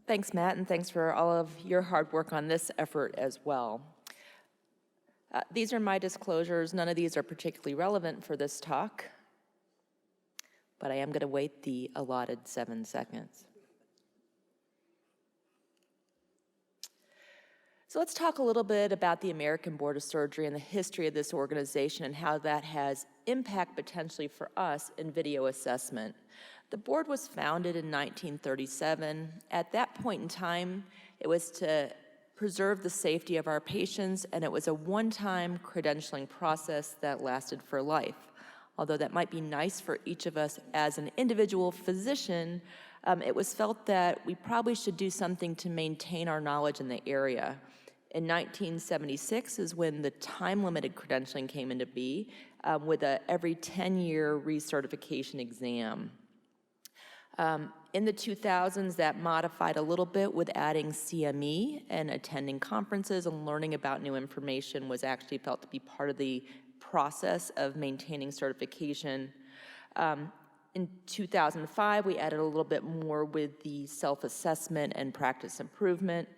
Thanks, Matt, and thanks for all of your hard work on this effort as well. These are my disclosures. None of these are particularly relevant for this talk, but I am going to wait the allotted 7 seconds. So let's talk a little bit about the American Board of Surgery and the history of this organization and how that has impact potentially for us in video assessment. The board was founded in 1937. At that point in time, it was to preserve the safety of our patients, and it was a one-time credentialing process that lasted for life. Although that might be nice for each of us as an individual physician, it was felt that we probably should do something to maintain our knowledge in the area. In 1976 is when the time-limited credentialing came into being with a every 10-year recertification exam. In the 2000s, that modified a little bit with adding CME, and attending conferences and learning about new information was actually felt to be part of the process of maintaining certification. In 2005, we added a little bit more with the self-assessment and practice improvement.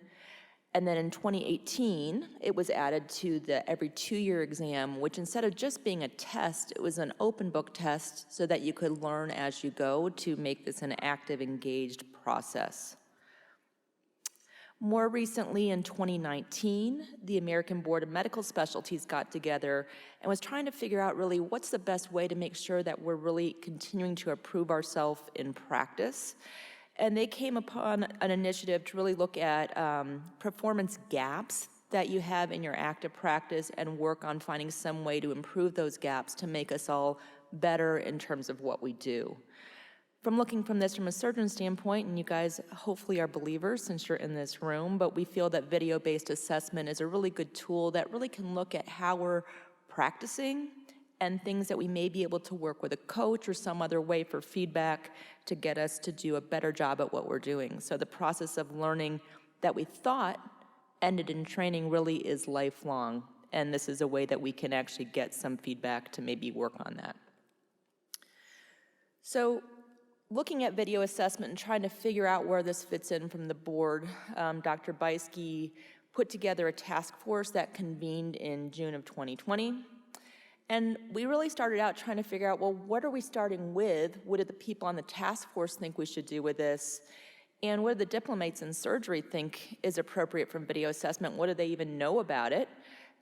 And then in 2018, it was added to the every 2-year exam, which instead of just being a test, it was an open book test so that you could learn as you go to make this an active, engaged process. More recently, in 2019, the American Board of Medical Specialties got together and was trying to figure out really what's the best way to make sure that we're really continuing to improve ourselves in practice. And they came upon an initiative to really look at performance gaps that you have in your active practice and work on finding some way to improve those gaps to make us all better in terms of what we do. From looking from this from a surgeon standpoint, and you guys hopefully are believers since you're in this room, but we feel that video-based assessment is a really good tool that really can look at how we're practicing and things that we may be able to work with a coach or some other way for feedback to get us to do a better job at what we're doing. So the process of learning that we thought ended in training really is lifelong, and this is a way that we can actually get some feedback to maybe work on that. So looking at video assessment and trying to figure out where this fits in from the board, Dr. Beiske put together a task force that convened in June of 2020. And we really started out trying to figure out, well, what are we starting with? What do the people on the task force think we should do with this? And what do the diplomates in surgery think is appropriate from video assessment? What do they even know about it?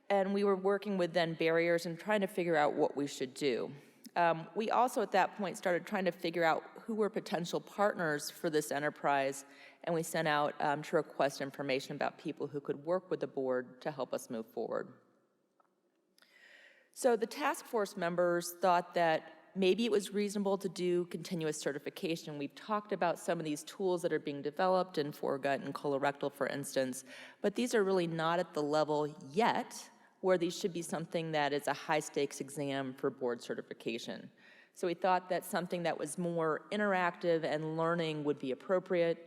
And we were working with then barriers and trying to figure out what we should do. We also at that point started trying to figure out who were potential partners for this enterprise, and we sent out to request information about people who could work with the board to help us move forward. So the task force members thought that maybe it was reasonable to do continuous certification. We've talked about some of these tools that are being developed in foregut and colorectal, for instance, but these are really not at the level yet where these should be something that is a high-stakes exam for board certification. So we thought that something that was more interactive and learning would be appropriate,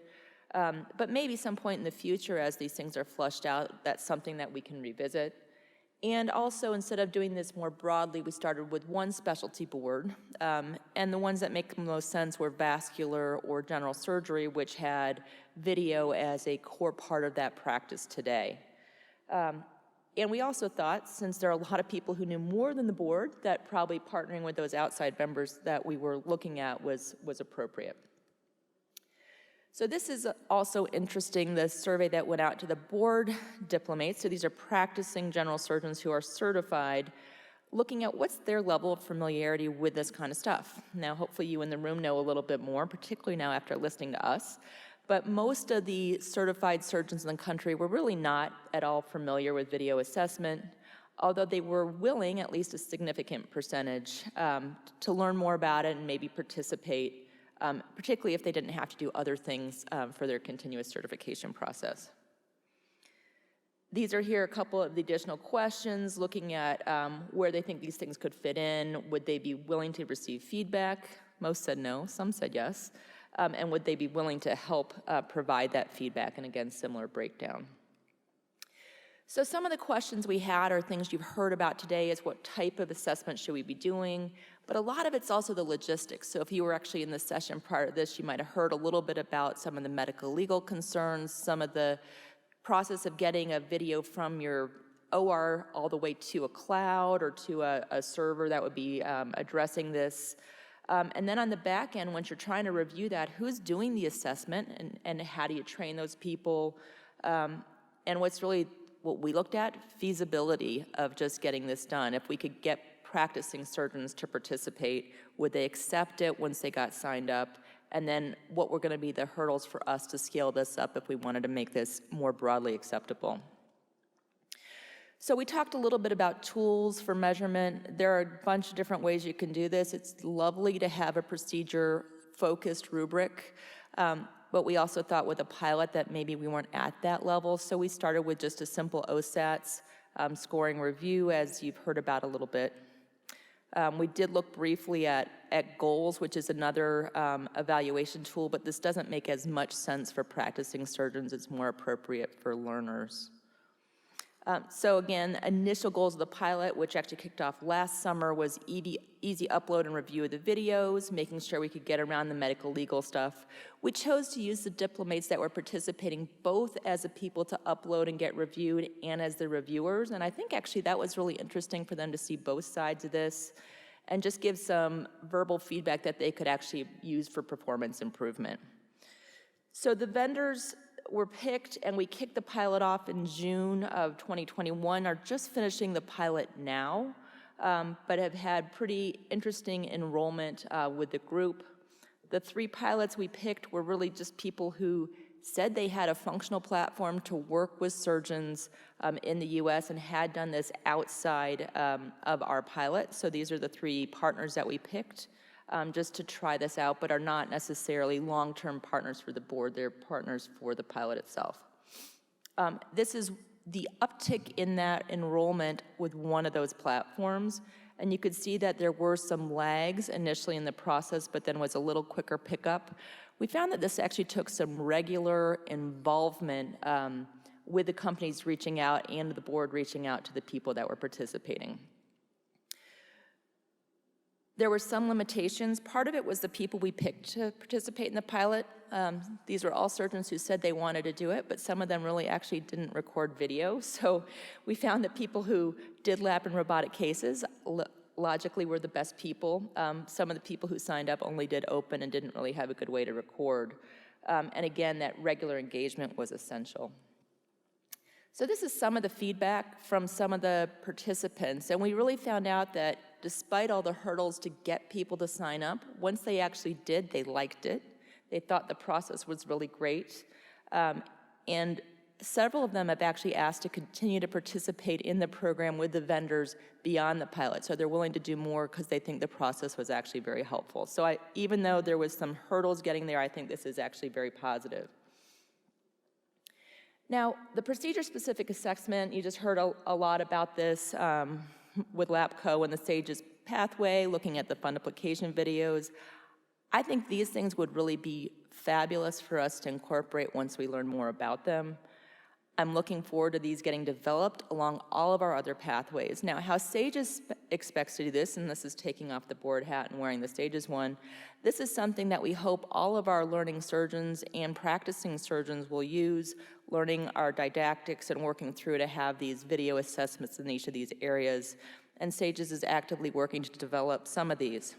but maybe some point in the future as these things are flushed out, that's something that we can revisit. And also, instead of doing this more broadly, we started with one specialty board, and the ones that make the most sense were vascular or general surgery, which had video as a core part of that practice today. And we also thought, since there are a lot of people who knew more than the board, that probably partnering with those outside members that we were looking at was appropriate. So this is also interesting, the survey that went out to the board diplomates. So these are practicing general surgeons who are certified, looking at what's their level of familiarity with this kind of stuff. Now, hopefully you in the room know a little bit more, particularly now after listening to us. But most of the certified surgeons in the country were really not at all familiar with video assessment, although they were willing, at least a significant percentage, to learn more about it and maybe participate, particularly if they didn't have to do other things for their continuous certification process. These are here a couple of the additional questions, looking at where they think these things could fit in. Would they be willing to receive feedback? Most said no, some said yes. And would they be willing to help provide that feedback? And again, similar breakdown. So some of the questions we had are things you've heard about today, is what type of assessment should we be doing? But a lot of it's also the logistics. So if you were actually in the session prior to this, you might have heard a little bit about some of the medical legal concerns, some of the process of getting a video from your OR all the way to a cloud or to a server that would be addressing this. And then on the back end, once you're trying to review that, who's doing the assessment and how do you train those people? And what's really what we looked at, feasibility of just getting this done. If we could get practicing surgeons to participate, would they accept it once they got signed up? And then what were going to be the hurdles for us to scale this up if we wanted to make this more broadly acceptable? So we talked a little bit about tools for measurement. There are a bunch of different ways you can do this. It's lovely to have a procedure-focused rubric, but we also thought with a pilot that maybe we weren't at that level, so we started with just a simple OSATs scoring review, as you've heard about a little bit. We did look briefly at goals, which is another evaluation tool, but this doesn't make as much sense for practicing surgeons. It's more appropriate for learners. So again, initial goals of the pilot, which actually kicked off last summer, was easy upload and review of the videos, making sure we could get around the medical legal stuff. We chose to use the diplomates that were participating both as the people to upload and get reviewed and as the reviewers, and I think actually that was really interesting for them to see both sides of this and just give some verbal feedback that they could actually use for performance improvement. So the vendors were picked, and we kicked the pilot off in June of 2021, are just finishing the pilot now, but have had pretty interesting enrollment with the group. The 3 pilots we picked were really just people who said they had a functional platform to work with surgeons in the US and had done this outside of our pilot. So these are the 3 partners that we picked. Just to try this out, but are not necessarily long-term partners for the board. They're partners for the pilot itself. This is the uptick in that enrollment with one of those platforms, and you could see that there were some lags initially in the process, but then was a little quicker pickup. We found that this actually took some regular involvement with the companies reaching out and the board reaching out to the people that were participating. There were some limitations. Part of it was the people we picked to participate in the pilot. These were all surgeons who said they wanted to do it, but some of them really actually didn't record video. So we found that people who did lap and robotic cases logically were the best people. Some of the people who signed up only did open and didn't really have a good way to record. And again, that regular engagement was essential. So this is some of the feedback from some of the participants, and we really found out that despite all the hurdles to get people to sign up, once they actually did, they liked it. They thought the process was really great, and several of them have actually asked to continue to participate in the program with the vendors beyond the pilot, so they're willing to do more because they think the process was actually very helpful. So even though there was some hurdles getting there, I think this is actually very positive. Now, the procedure-specific assessment, you just heard a lot about this with LAPCO and the SAGES pathway, looking at the fund application videos. I think these things would really be fabulous for us to incorporate once we learn more about them. I'm looking forward to these getting developed along all of our other pathways. Now, how SAGES expects to do this, and this is taking off the board hat and wearing the SAGES one, this is something that we hope all of our learning surgeons and practicing surgeons will use, learning our didactics and working through to have these video assessments in each of these areas. And SAGES is actively working to develop some of these.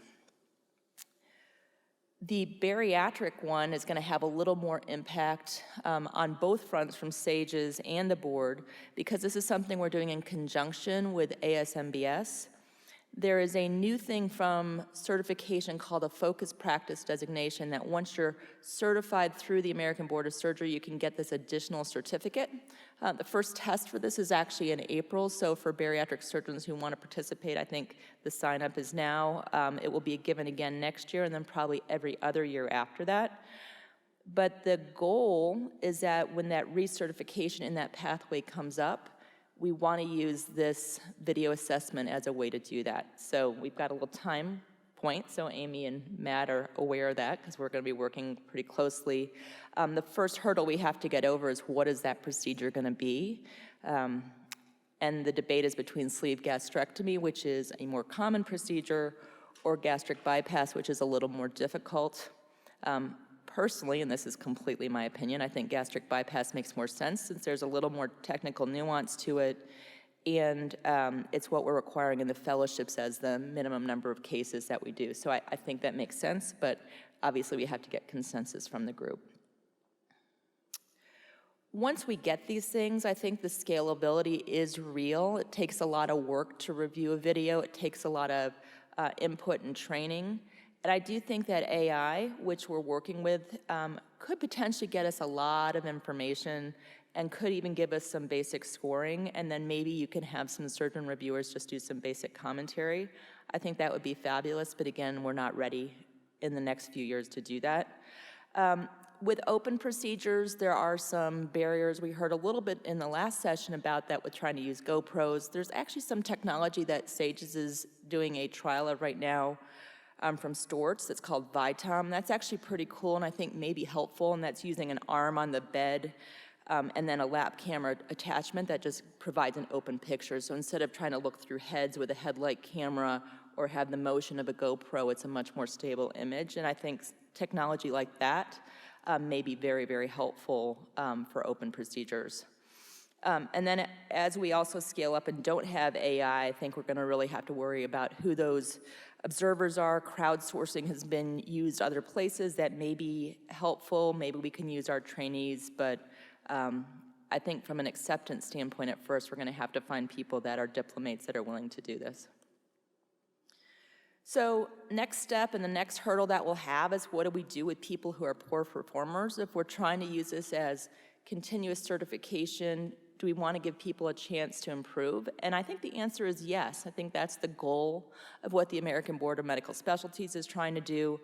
The bariatric one is going to have a little more impact on both fronts from SAGES and the board, because this is something we're doing in conjunction with ASMBS. There is a new thing from certification called a focused practice designation that once you're certified through the American Board of Surgery, you can get this additional certificate. The first test for this is actually in April, so for bariatric surgeons who want to participate, I think the sign up is now. It will be given again next year and then probably every other year after that. But the goal is that when that recertification in that pathway comes up, we want to use this video assessment as a way to do that. So we've got a little time point, so Amy and Matt are aware of that because we're going to be working pretty closely. The first hurdle we have to get over is what is that procedure going to be? And the debate is between sleeve gastrectomy, which is a more common procedure, or gastric bypass, which is a little more difficult. Personally, and this is completely my opinion, I think gastric bypass makes more sense since there's a little more technical nuance to it, and it's what we're requiring in the fellowships as the minimum number of cases that we do. So I think that makes sense, but obviously we have to get consensus from the group. Once we get these things, I think the scalability is real. It takes a lot of work to review a video. It takes a lot of input and training. And I do think that AI, which we're working with, could potentially get us a lot of information and could even give us some basic scoring, and then maybe you can have some surgeon reviewers just do some basic commentary. I think that would be fabulous, but again, we're not ready in the next few years to do that. With open procedures, there are some barriers. We heard a little bit in the last session about that with trying to use GoPros. There's actually some technology that SAGES is doing a trial of right now from Storts that's called Vitom. That's actually pretty cool and I think maybe helpful, and that's using an arm on the bed and then a lap camera attachment that just provides an open picture. So instead of trying to look through heads with a headlight camera or have the motion of a GoPro, it's a much more stable image. And I think technology like that may be very, very helpful for open procedures. And then as we also scale up and don't have AI, I think we're going to really have to worry about who those observers are. Crowdsourcing has been used other places that may be helpful. Maybe we can use our trainees, but I think from an acceptance standpoint at first, we're going to have to find people that are diplomates that are willing to do this. So next step and the next hurdle that we'll have is what do we do with people who are poor performers? If we're trying to use this as continuous certification, do we want to give people a chance to improve? And I think the answer is yes. I think that's the goal of what the American Board of Medical Specialties is trying to do.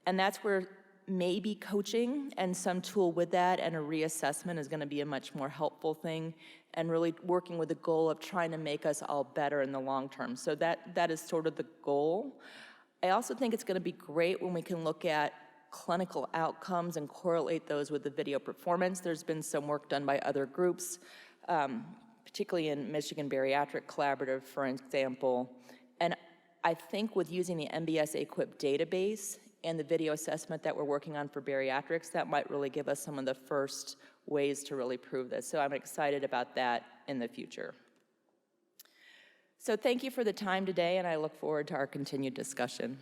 And that's where maybe coaching and some tool with that and a reassessment is going to be a much more helpful thing, and really working with the goal of trying to make us all better in the long term. So that is sort of the goal. I also think it's going to be great when we can look at clinical outcomes and correlate those with the video performance. There's been some work done by other groups, particularly in Michigan Bariatric Collaborative, for example. And I think with using the MBS-AQUIP database and the video assessment that we're working on for bariatrics, that might really give us some of the first ways to really prove this. So I'm excited about that in the future. So thank you for the time today, and I look forward to our continued discussion.